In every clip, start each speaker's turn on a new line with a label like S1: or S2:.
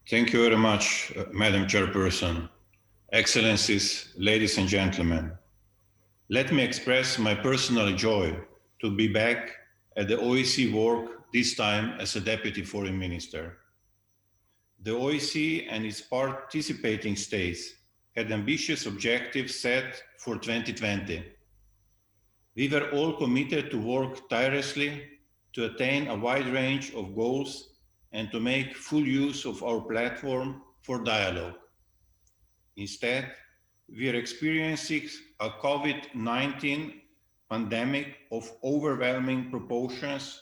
S1: Thank you very much, Madam Chairperson. Excellencies, ladies and gentlemen, let me express my personal joy to be back at the OSCE work, this time as a Deputy Foreign Minister. The OSCE and its participating states had ambitious objectives set for 2020. We were all committed to work tirelessly to attain a wide range of goals and to make full use of our platform for dialogue. Instead, we are experiencing a COVID-19 pandemic of overwhelming proportions,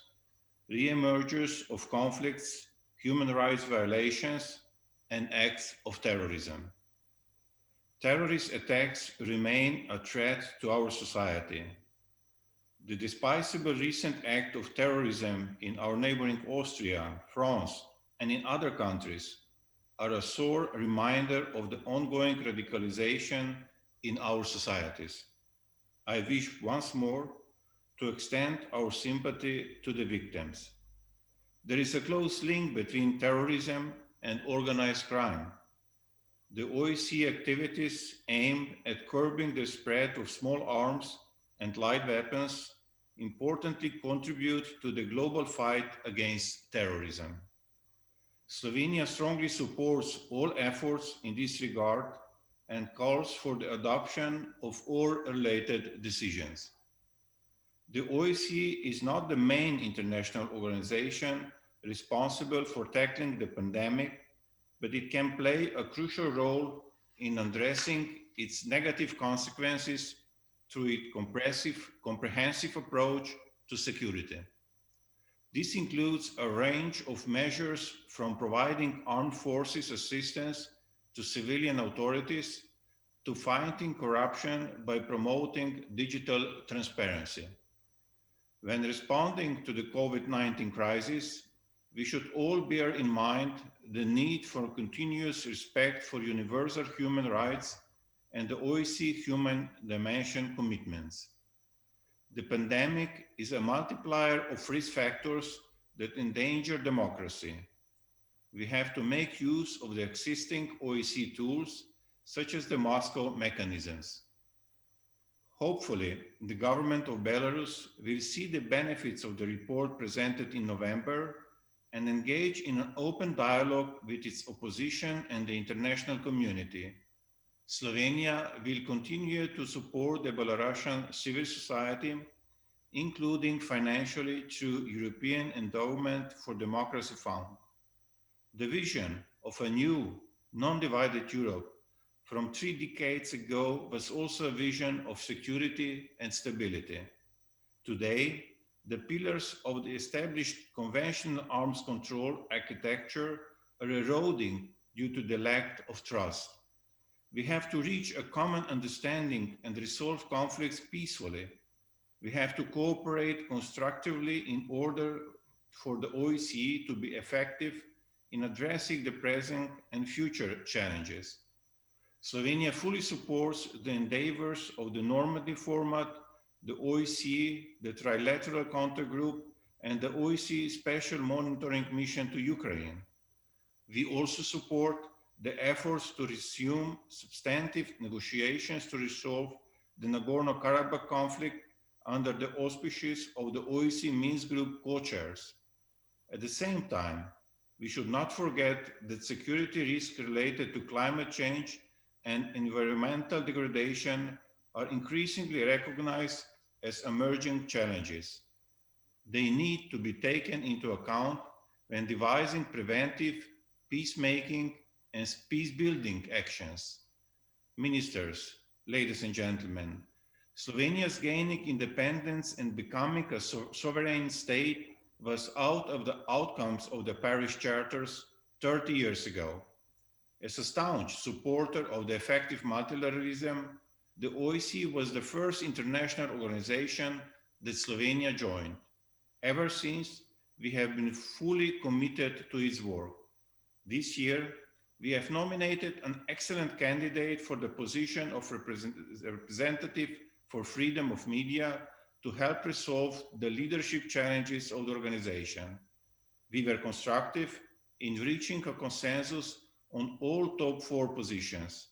S1: re-emergence of conflicts, human rights violations, and acts of terrorism. Terrorist attacks remain a threat to our society. The despicable recent act of terrorism in our neighboring Austria, France, and in other countries are a sore reminder of the ongoing radicalization in our societies. I wish once more to extend our sympathy to the victims. There is a close link between terrorism and organized crime. The OSCE activities aimed at curbing the spread of small arms and light weapons importantly contribute to the global fight against terrorism. Slovenia strongly supports all efforts in this regard and calls for the adoption of all related decisions. The OSCE is not the main international organization responsible for tackling the pandemic, but it can play a crucial role in addressing its negative consequences through its comprehensive approach to security. This includes a range of measures from providing armed forces assistance to civilian authorities to fighting corruption by promoting digital transparency. When responding to the COVID-19 crisis, we should all bear in mind the need for continuous respect for universal human rights and the OSCE human dimension commitments. The pandemic is a multiplier of risk factors that endanger democracy. We have to make use of the existing OSCE tools, such as the Moscow mechanisms. Hopefully, the government of Belarus will see the benefits of the report presented in November and engage in an open dialogue with its opposition and the international community. Slovenia will continue to support the Belarusian civil society, including financially through European Endowment for Democracy Fund. The vision of a new, non-divided Europe from 3 decades ago was also a vision of security and stability. Today, the pillars of the established conventional arms control architecture are eroding due to the lack of trust. We have to reach a common understanding and resolve conflicts peacefully. We have to cooperate constructively in order for the OSCE to be effective in addressing the present and future challenges. Slovenia fully supports the endeavors of the normative format, the OSCE, the Trilateral Countergroup, and the OSCE Special Monitoring Mission to Ukraine. We also support the efforts to resume substantive negotiations to resolve the Nagorno-Karabakh conflict under the auspices of the OSCE Minsk Group co-chairs. At the same time, we should not forget that security risks related to climate change and environmental degradation are increasingly recognized as emerging challenges. They need to be taken into account when devising preventive, peacemaking, and peace-building actions. Ministers, ladies and gentlemen, Slovenia's gaining independence and becoming a sovereign state was out of the outcomes of the Paris Charters 30 years ago. As a staunch supporter of the effective multilateralism, the OSCE was the first international organization that Slovenia joined. Ever since, we have been fully committed to its work. This year, we have nominated an excellent candidate for the position of representative for freedom of media to help resolve the leadership challenges of the organization. We were constructive in reaching a consensus on all top 4 positions.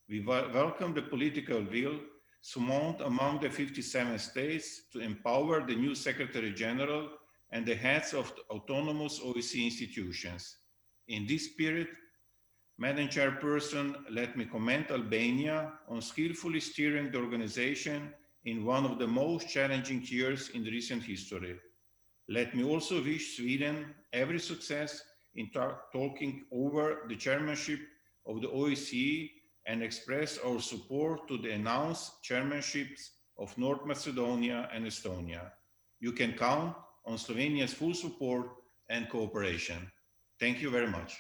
S1: We welcome the political will summoned among the 57 states to empower the new Secretary General and the heads of the autonomous OSCE institutions. In this spirit, Madam Chairperson, let me commend Albania on skillfully steering the organization in one of the most challenging years in recent history. Let me also wish Sweden every success in talking over the chairmanship of the OSCE and express our support to the announced chairmanships of North Macedonia and Estonia. You can count on Slovenia's full support and cooperation. Thank you very much.